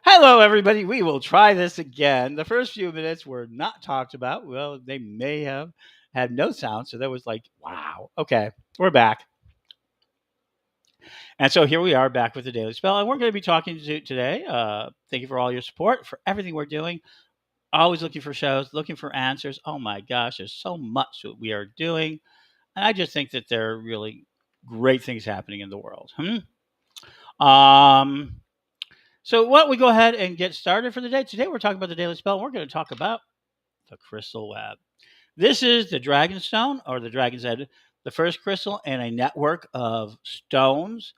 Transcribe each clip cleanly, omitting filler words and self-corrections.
Hello, everybody. We will try this again. The first few minutes were not talked about. Well, they may have had no sound. So that was like, wow. Okay, we're back. And so here we are back with the Daily Spell. And we're going to be talking to today. Thank you for all your support, for everything we're doing. Always looking for shows, looking for answers. Oh my gosh, there's so much that we are doing. And I just think that there are really great things happening in the world. Um, so, what we go ahead and get started for the day. Today, we're talking about the Daily Spell. And we're going to talk about the crystal web. This is the dragon stone or the dragon's head, the first crystal in a network of stones,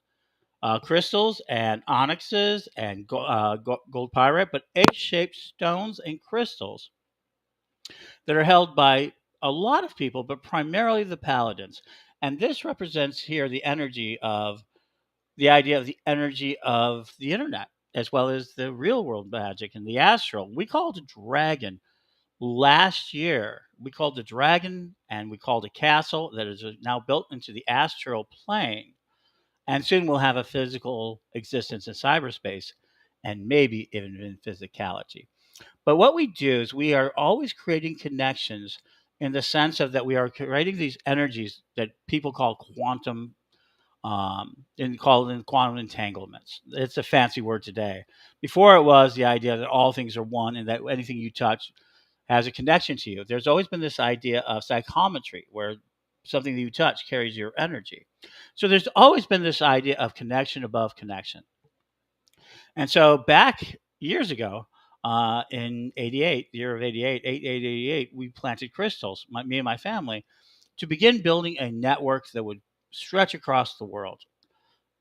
crystals, and onyxes and gold pyrite, but egg-shaped stones and crystals that are held by a lot of people, but primarily the paladins. And this represents here the energy of the idea of the energy of the internet, as well as the real world magic and the astral. We call it a dragon. Last year, we called the dragon and we called a castle that is now built into the astral plane. And soon we'll have a physical existence in cyberspace and maybe even in physicality. But what we do is we are always creating connections in the sense of that we are creating these energies that people call quantum and called in quantum entanglements. It's a fancy word today. Before it was the idea that all things are one and that anything you touch has a connection to you. There's always been this idea of psychometry where something that you touch carries your energy. So there's always been this idea of connection above connection. And so back years ago, in 88, the year of 88, 8888, we planted crystals, me and my family, to begin building a network that would stretch across the world.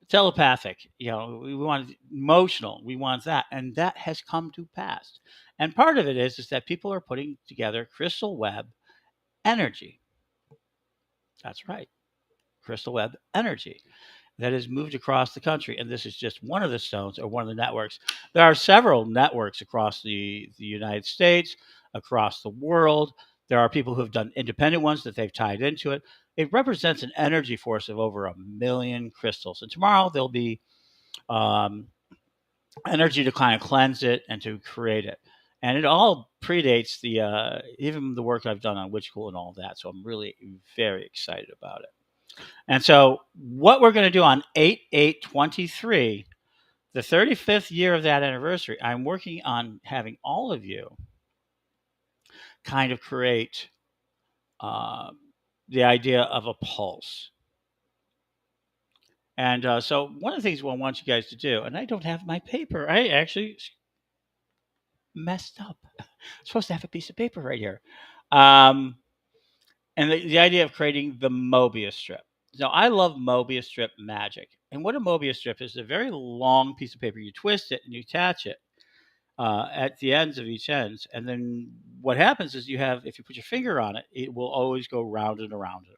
Telepathic, we want emotional, we want that. And that has come to pass. And part of it is that people are putting together crystal web energy. That's right. Crystal web energy that has moved across the country. And this is just one of the stones or one of the networks. There are several networks across the United States, across the world. There are people who have done independent ones that they've tied into it. It represents an energy force of over 1 million crystals. And tomorrow there'll be um, energy to kind of cleanse it and to create it. And it all predates the even the work I've done on Witch School and all that. So I'm really very excited about it. And so, what we're going to do on 8/8/23, the 35th year of that anniversary, I'm working on having all of you kind of create uh, the idea of a pulse. And so, one of the things I want you guys to do, and I don't have my paper, I actually messed up. I'm supposed to have a piece of paper right here. Um, and the idea of creating the Mobius strip. Now, I love Mobius strip magic. And what a Mobius strip is a very long piece of paper. You twist it and you attach it at the ends of each ends. And then what happens is if you put your finger on it, it will always go round and around it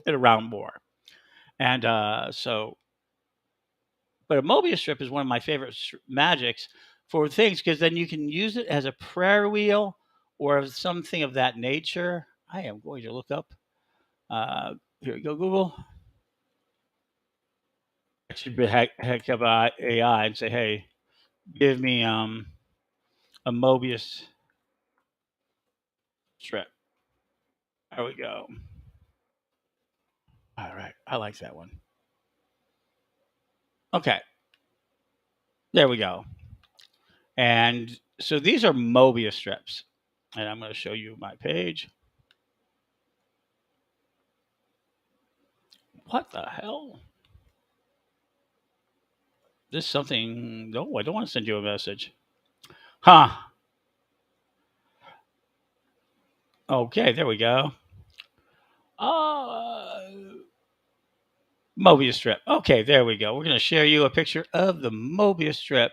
and around more. And but a Mobius strip is one of my favorite magics for things because then you can use it as a prayer wheel or something of that nature. I am going to look up. Uh, Here we go, Google. I should be heck up AI and say, hey, give me a Mobius strip. There we go. All right, I like that one. Okay, there we go. And so these are Mobius strips, and I'm going to show you my page. What the hell? This something? No, I don't want to send you a message. Huh? Okay, there we go. Uh, Mobius strip. Okay, there we go. We're going to share you a picture of the Mobius strip.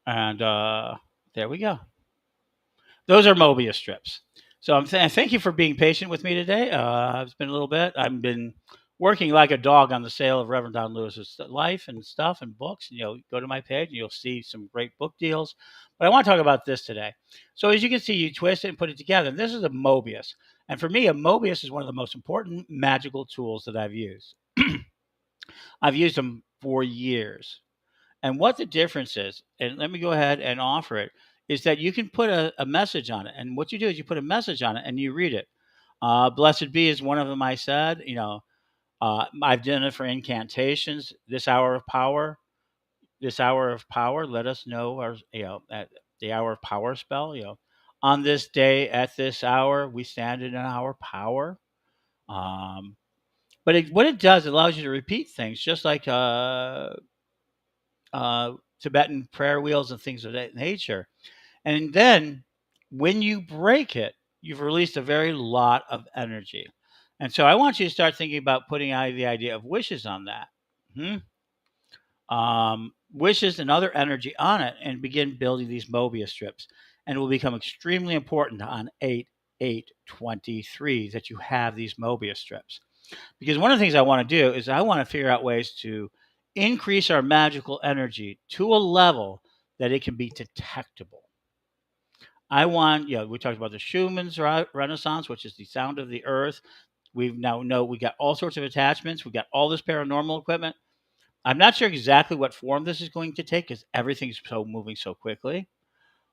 And there we go. Those are Mobius strips. So thank you for being patient with me today. It's been a little bit. I've been working like a dog on the sale of Reverend Don Lewis's life and stuff and books. And you'll go to my page and you'll see some great book deals. But I want to talk about this today. So as you can see, you twist it and put it together. And this is a Mobius. And for me, a Mobius is one of the most important magical tools that I've used. I've used them for years. And what the difference is, and let me go ahead and offer it, is that you can put a message on it. And what you do is you put a message on it and you read it. Blessed be is one of them I said. I've done it for incantations. This hour of power, let us know at the hour of power spell. On this day at this hour, we stand in our power. Um, but what it does, it allows you to repeat things, just like Tibetan prayer wheels and things of that nature. And then when you break it, you've released a very lot of energy. And so I want you to start thinking about putting out the idea of wishes on that. Hmm? Wishes and other energy on it and begin building these Mobius strips. And it will become extremely important on 8/8/23 that you have these Mobius strips. Because one of the things I want to do is I want to figure out ways to increase our magical energy to a level that it can be detectable. We talked about the Schumann's Renaissance, which is the sound of the earth. We now know we got all sorts of attachments. We got all this paranormal equipment. I'm not sure exactly what form this is going to take because everything's so moving so quickly.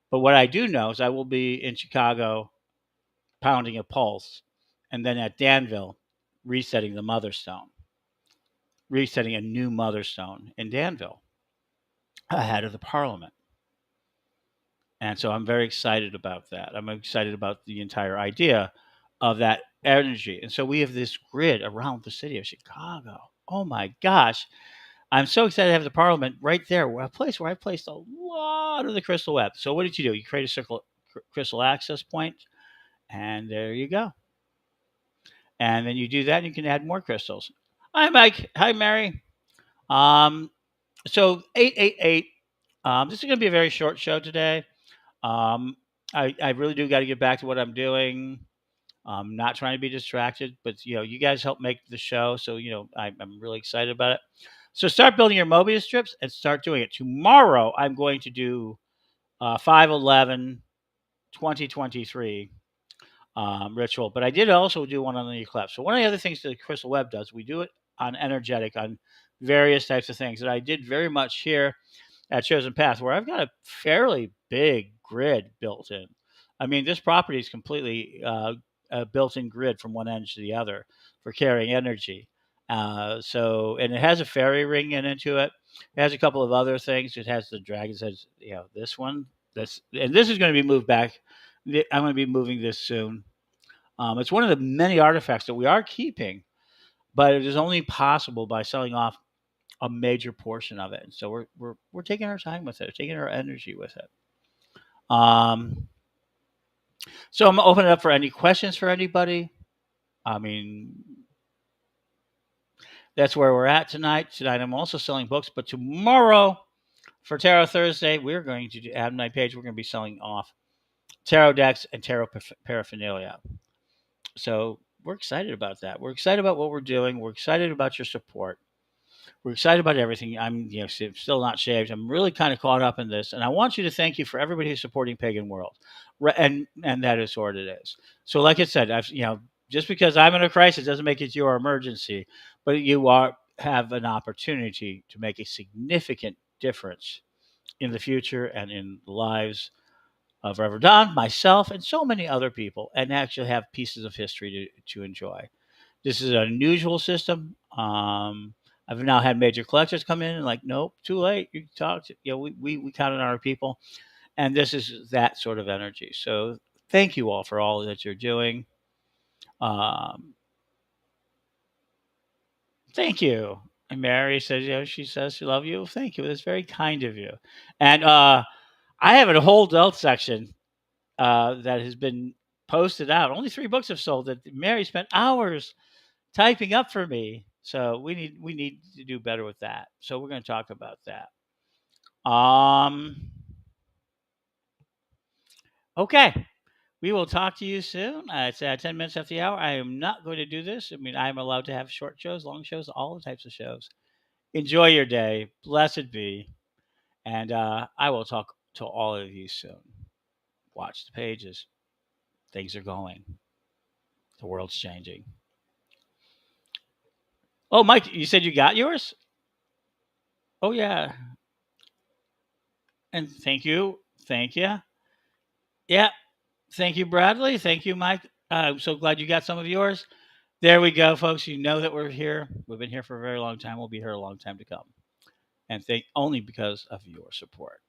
But what I do know is I will be in Chicago pounding a pulse, and then at Danville resetting the Mother Stone, resetting a new Mother Stone in Danville ahead of the Parliament. And so I'm very excited about that. I'm excited about the entire idea of that energy. And so we have this grid around the city of Chicago. Oh my gosh. I'm so excited to have the Parliament right there, a place where I placed a lot of the crystal web. So what did you do? You create a crystal access point, and there you go. And then you do that, and you can add more crystals. Hi, Mike. Hi, Mary. Um, so 888. This is going to be a very short show today. Um, I really do got to get back to what I'm doing. I'm not trying to be distracted, but you guys help make the show, so I'm really excited about it. So start building your Mobius strips and start doing it. Tomorrow, I'm going to do 5/11 2023 ritual, but I did also do one on the eclipse. So one of the other things that the Crystal Web does, we do it on energetic, on various types of things. And I did very much here at Chosen Path, where I've got a fairly big grid built in. I mean, this property is completely a built-in grid from one end to the other for carrying energy. And it has a fairy ring into it. It has a couple of other things. It has the dragon's head, this one, and this is going to be moved back. I'm going to be moving this soon. It's one of the many artifacts that we are keeping, but it is only possible by selling off a major portion of it. And so we're taking our time with it, taking our energy with it. So I'm opening it up for any questions for anybody. I mean, that's where we're at tonight. Tonight I'm also selling books, but tomorrow for Tarot Thursday, we're going to add my page. We're going to be selling off tarot decks and tarot paraphernalia. So we're excited about that. We're excited about what we're doing. We're excited about your support. We're excited about everything. I'm still not shaved. I'm really kind of caught up in this, and I want you to thank you for everybody who's supporting Pagan World, and that is what it is. So, like I said, just because I'm in a crisis doesn't make it your emergency, but you have an opportunity to make a significant difference in the future and in the lives of Reverend Don, myself, and so many other people, and actually have pieces of history to enjoy. This is an unusual system. I've now had major collectors come in and like, nope, too late. You talked. We count on our people, and this is that sort of energy. So thank you all for all that you're doing. Um, Thank you. And Mary says, she says she loves you. Thank you. That's very kind of you. And I have a whole adult section that has been posted out. Only 3 books have sold that Mary spent hours typing up for me. So we need to do better with that. So we're going to talk about that. Okay. We will talk to you soon. It's 10 minutes after the hour. I am not going to do this. I mean, I'm allowed to have short shows, long shows, all the types of shows. Enjoy your day. Blessed be. And I will talk to all of you soon. Watch the pages. Things are going. The world's changing. Oh, Mike, you said you got yours? Oh, yeah. And thank you. Thank you. Yeah. Thank you, Bradley. Thank you, Mike. I'm so glad you got some of yours. There we go, folks. You know that we're here. We've been here for a very long time. We'll be here a long time to come. And thank only because of your support.